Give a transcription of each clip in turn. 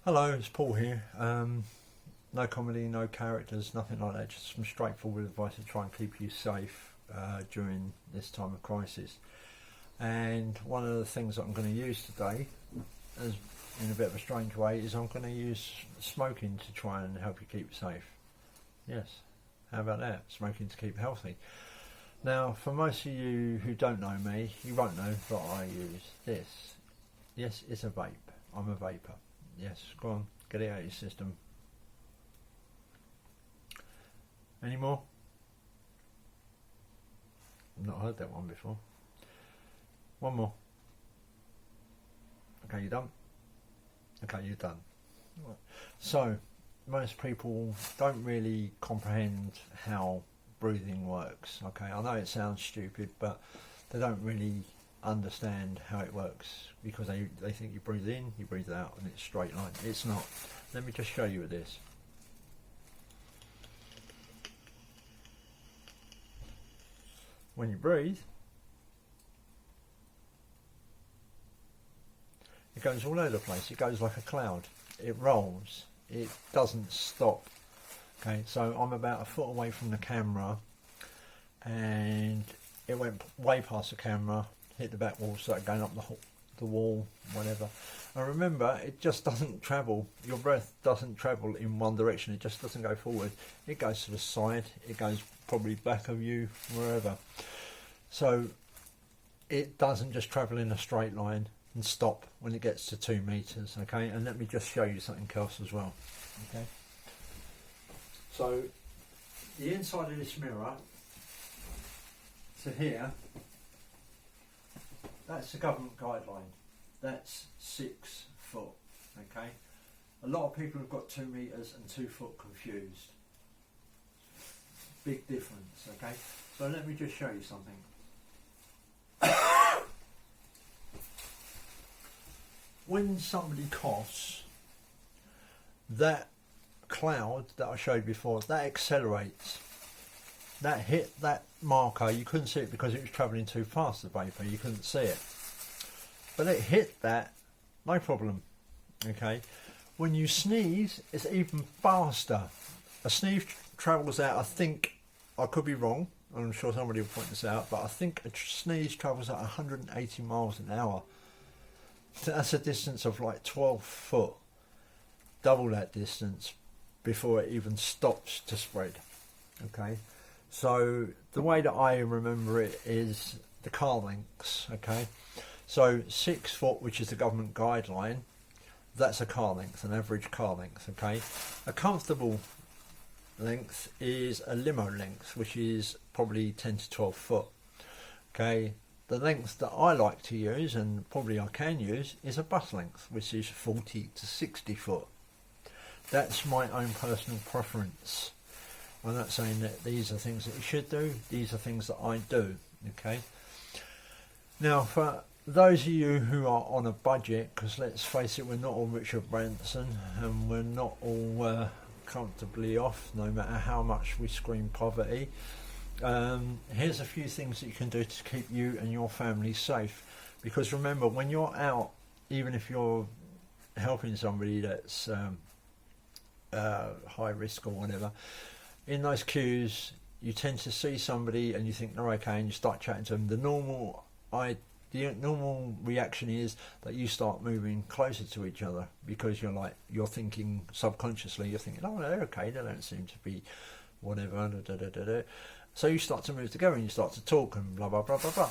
Hello, it's Paul here. No comedy, no characters, nothing like that. Just some straightforward advice to try and keep you safe during this time of crisis. And one of the things that I'm going to use today, as in a bit of a strange way, is I'm going to use smoking to try and help you keep safe. Yes, how about that? Smoking to keep healthy. Now, for most of you who don't know me, you won't know that I use this. Yes, it's a vape. I'm a vapor. Yes, go on, get it out of your system. Any more? I've not heard that one before. One more. Okay, you done? Okay, you're done. Right. So, most people don't really comprehend how breathing works. Okay, I know it sounds stupid, but they don't really understand how it works because they think you breathe in, you breathe out, and it's straight line. It's not. Let me just show you with this. When you breathe, it goes all over the place. It goes like a cloud. It rolls. It doesn't stop. Okay, so I'm about a foot away from the camera, and it went way past the camera, hit the back wall, started going up the wall, whatever. And remember, it just doesn't travel. Your breath doesn't travel in one direction. It just doesn't go forward. It goes to the side. It goes probably back of you, wherever. So it doesn't just travel in a straight line and stop when it gets to 2 meters. Okay, and let me just show you something else as well. Okay. So the inside of this mirror to here, that's the government guideline. That's 6 foot. Okay. A lot of people have got 2 meters and 2 foot confused. Big difference. Okay. So let me just show you something. When somebody coughs, that cloud that I showed before, that accelerates. That hit that marker. You couldn't see it because it was travelling too fast, the vapour. You couldn't see it. But it hit that, no problem. Okay. When you sneeze, it's even faster. A sneeze travels out, I think, I could be wrong, I'm sure somebody will point this out, but I think a sneeze travels at 180 miles an hour. That's a distance of like 12 foot. Double that distance before it even stops to spread. Okay. So the way that I remember it is the car lengths. Okay. So 6 foot, which is the government guideline, that's a car length, an average car length. Okay. A comfortable length is a limo length, which is probably 10 to 12 foot. Okay. The length that I like to use, and probably I can use, is a bus length, which is 40 to 60 foot. That's my own personal preference. I'm not saying that these are things that you should do. These are things that I do. Okay. Now, for those of you who are on a budget, because let's face it, we're not all Richard Branson, and we're not all comfortably off, no matter how much we scream poverty. Here's a few things that you can do to keep you and your family safe. Because remember, when you're out, even if you're helping somebody that's high risk or whatever, in those queues you tend to see somebody and you think they're okay and you start chatting to them. The normal reaction is that you start moving closer to each other because you're thinking subconsciously, you're thinking, oh, they're okay, they don't seem to be whatever, da, da, da, da. So you start to move together and you start to talk and blah blah blah blah blah.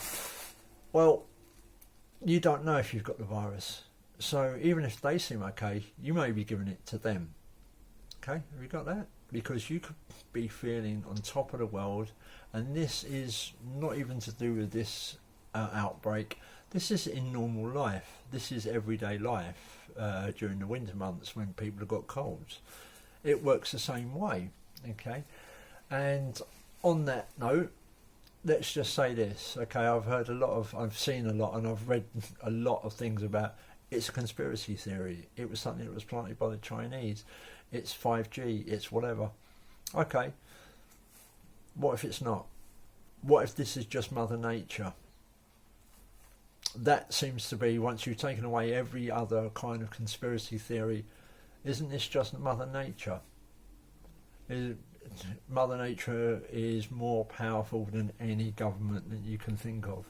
Well, you don't know if you've got the virus, so even if they seem okay, you may be giving it to them. Okay, have you got that? Because you could be feeling on top of the world, and this is not even to do with this outbreak. This is in normal life. This is everyday life during the winter months when people have got colds. It works the same way. Okay, and on that note, let's just say this. Okay, I've seen a lot, and I've read a lot of things about it's a conspiracy theory. It was something that was planted by the Chinese. It's 5G. It's whatever. Okay. What if it's not? What if this is just Mother Nature? That seems to be, once you've taken away every other kind of conspiracy theory, Isn't this just Mother Nature? Mother Nature is more powerful than any government that you can think of.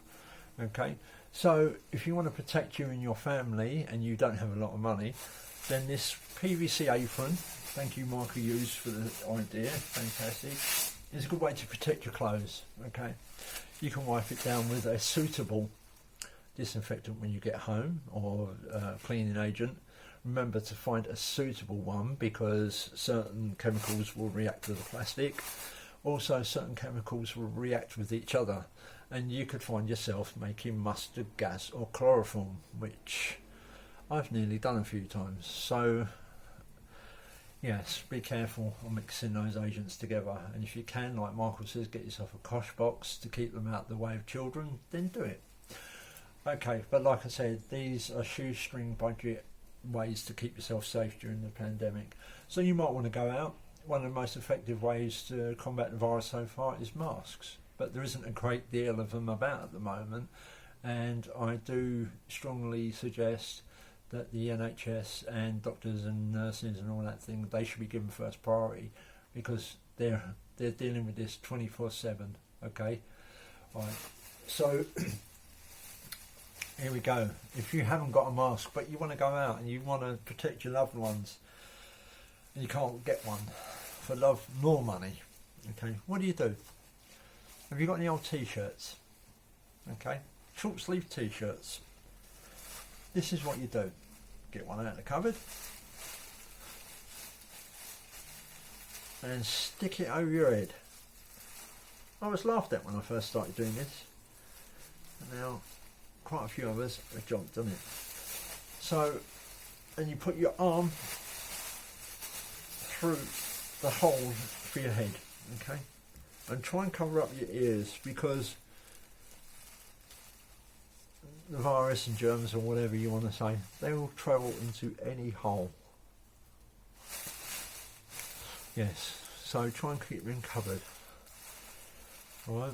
Okay, so if you want to protect you and your family and you don't have a lot of money, then this PVC apron, thank you Michael Hughes for the idea, fantastic, is a good way to protect your clothes. Okay, you can wipe it down with a suitable disinfectant when you get home, or cleaning agent. Remember to find a suitable one, because certain chemicals will react with the plastic. Also, certain chemicals will react with each other, and you could find yourself making mustard gas or chloroform, which I've nearly done a few times. So yes, be careful on mixing those agents together, and if you can, like Michael says, get yourself a kosh box to keep them out of the way of children, then do it. Okay, but like I said, these are shoestring budget ways to keep yourself safe during the pandemic. So you might want to go out. One of the most effective ways to combat the virus so far is masks, but there isn't a great deal of them about at the moment, and I do strongly suggest that the NHS and doctors and nurses and all that thing, they should be given first priority, because they're dealing with this 24/7. Okay, all right, so here we go. If you haven't got a mask but you want to go out and you want to protect your loved ones and you can't get one for love nor money, okay, what do you do? Have you got any old t-shirts? Okay, short sleeve t-shirts. This is what you do. Get one out of the cupboard and stick it over your head. I was laughed at when I first started doing this, and now quite a few of us have jumped on it. So, and you put your arm through the hole for your head, okay, and try and cover up your ears, because the virus and germs, or whatever you want to say, they will travel into any hole. Yes, so try and keep them covered. Alright,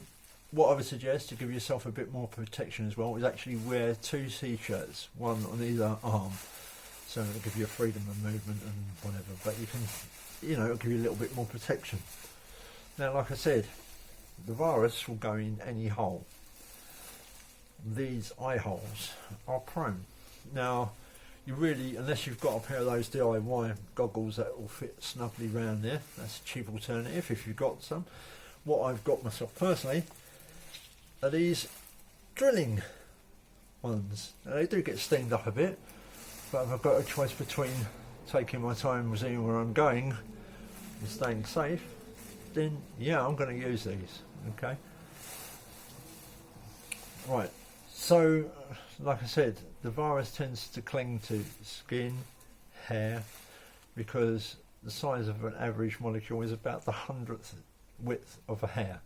what I would suggest to give yourself a bit more protection as well is actually wear 2 t-shirts, one on either arm, so it'll give you a freedom of movement and whatever, but you can, you know, it'll give you a little bit more protection. Now, like I said, the virus will go in any hole. These eye holes are prone. Now, you really, unless you've got a pair of those DIY goggles that will fit snugly round there, that's a cheap alternative if you've got some. What I've got myself personally are these drilling ones. Now, they do get steamed up a bit, but if I've got a choice between taking my time seeing where I'm going and staying safe, then yeah, I'm going to use these. Okay, right, so like I said, the virus tends to cling to skin, hair, because the size of an average molecule is about the 100th width of a hair.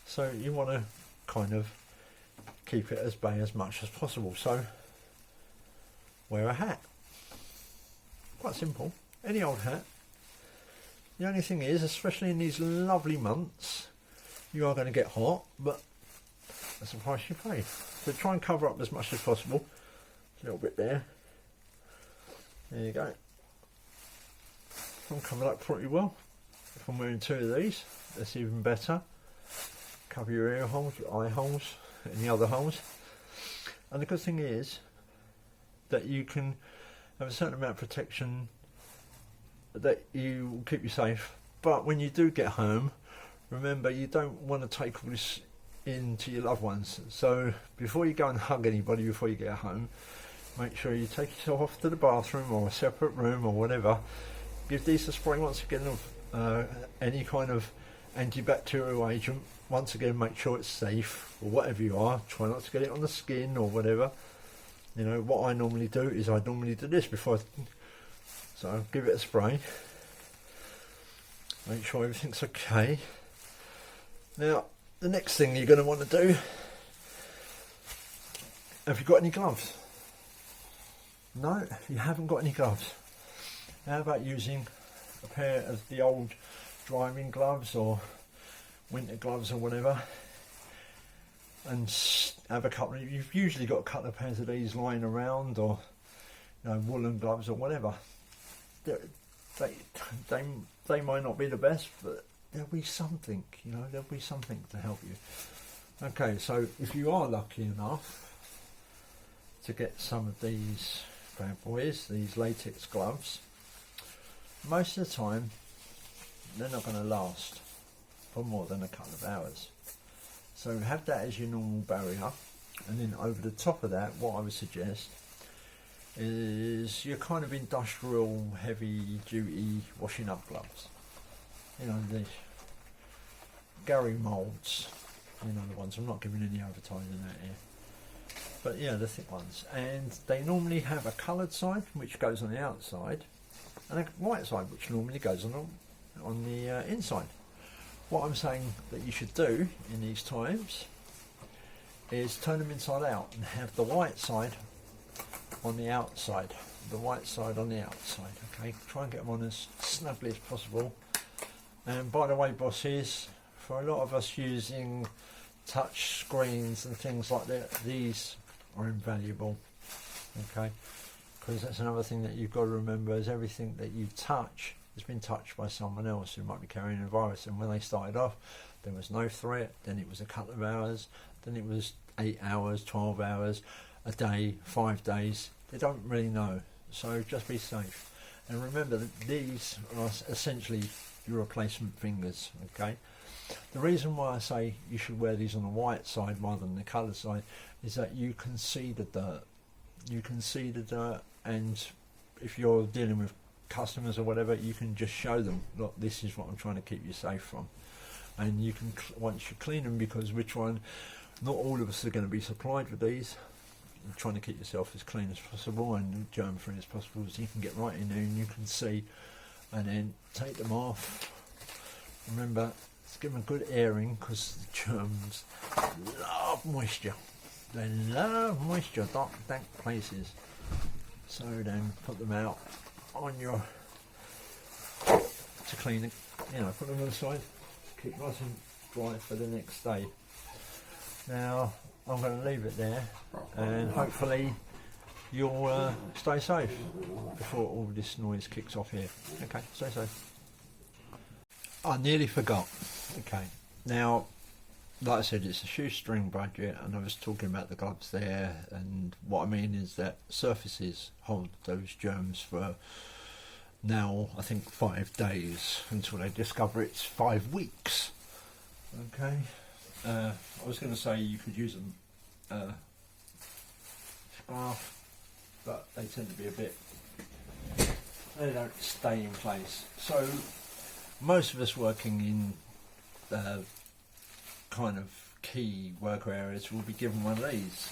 So you want to kind of keep it at bay as much as possible. So wear a hat. Quite simple. Any old hat. The only thing is, especially in these lovely months, you are going to get hot, but that's the price you pay. So try and cover up as much as possible. A little bit there. There you go. I'm covered up pretty well. If I'm wearing 2 of these, that's even better. Cover your ear holes, your eye holes, and the other holes. And the good thing is that you can have a certain amount of protection that you will keep you safe. But when you do get home, remember, you don't want to take all this into your loved ones. So before you go and hug anybody before you get home, make sure you take yourself off to the bathroom or a separate room or whatever. Give these a spray once again of any kind of antibacterial agent. Once again, make sure it's safe, or whatever you are. Try not to get it on the skin or whatever. You know, what I normally do is I normally do this before so give it a spray. Make sure everything's okay. Now, the next thing you're going to want to do, have you got any gloves? No, you haven't got any gloves. How about using a pair of the old driving gloves or winter gloves or whatever, and have a couple of, you've usually got a couple of pairs of these lying around, or you know, woolen gloves or whatever. they, they, they might not be the best, but there'll be something, you know, there'll be something to help you. Okay, so if you are lucky enough to get some of these bad boys, these latex gloves, most of the time they're not going to last for more than a couple of hours. So have that as your normal barrier, and then over the top of that, what I would suggest is your kind of industrial heavy duty washing up gloves. You know, the Gary Moulds, you know, the ones, I'm not giving any advertising out here, but yeah, the thick ones, and they normally have a coloured side which goes on the outside and a white side which normally goes on the inside. What I'm saying that you should do in these times is turn them inside out and have the white side on the outside, the white side on the outside. Okay, try and get them on as snugly as possible. And by the way, bosses, for a lot of us using touch screens and things like that, these are invaluable. Okay, because that's another thing that you've got to remember, is everything that you touch has been touched by someone else who might be carrying a virus. And when they started off, there was no threat, then it was a couple of hours, then it was 8 hours, 12 hours, a day, 5 days. They don't really know, so just be safe. And remember that these are essentially your replacement fingers. Okay, the reason why I say you should wear these on the white side rather than the coloured side is that you can see the dirt. You can see the dirt, and if you're dealing with customers or whatever, you can just show them, look, this is what I'm trying to keep you safe from. And you can, once you clean them, because not all of us are going to be supplied with these, you're trying to keep yourself as clean as possible and germ free as possible, so you can get right in there and you can see, and then take them off. Remember, let's give them a good airing, because the germs love moisture. They love moisture, dark, dank places. So then put them out on your, to clean it, you know, put them on the side, keep nice and dry for the next day. Now I'm going to leave it there, and hopefully you'll stay safe before all this noise kicks off here. Okay, stay safe. I nearly forgot. Okay, now like I said, it's a shoestring budget, and I was talking about the gloves there, and what I mean is that surfaces hold those germs for now, I think 5 days, until they discover it's 5 weeks. Okay, I was going to say you could use a scarf, but they tend to be a bit, they don't stay in place. So most of us working in kind of key worker areas will be given one of these,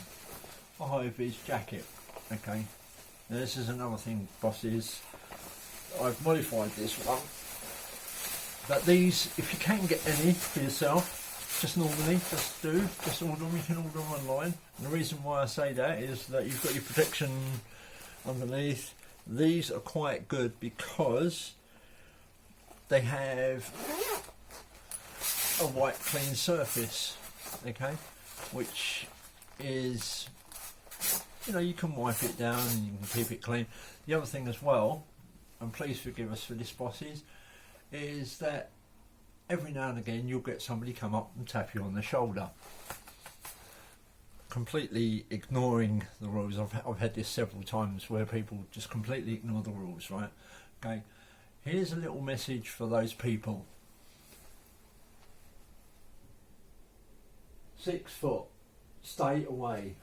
a high-vis jacket. Okay, now this is another thing, bosses, I've modified this one, but these, if you can get any for yourself, just order them. You can order them online. And the reason why I say that is that you've got your protection underneath. These are quite good because they have a white clean surface, okay, which is, you know, you can wipe it down and you can keep it clean. The other thing as well, and please forgive us for this, bosses, is that every now and again you'll get somebody come up and tap you on the shoulder, completely ignoring the rules. I've had this several times where people just completely ignore the rules, right? Okay, here's a little message for those people. 6 foot, stay away.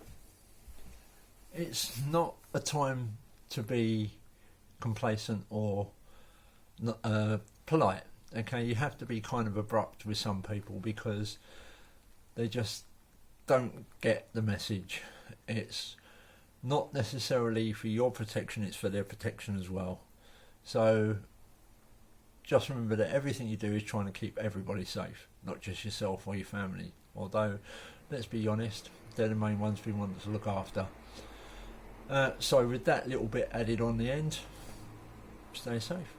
It's not a time to be complacent or polite. Okay, you have to be kind of abrupt with some people because they just don't get the message. It's not necessarily for your protection, it's for their protection as well. So just remember that everything you do is trying to keep everybody safe, not just yourself or your family. Although, let's be honest, they're the main ones we want to look after. So with that little bit added on the end, stay safe.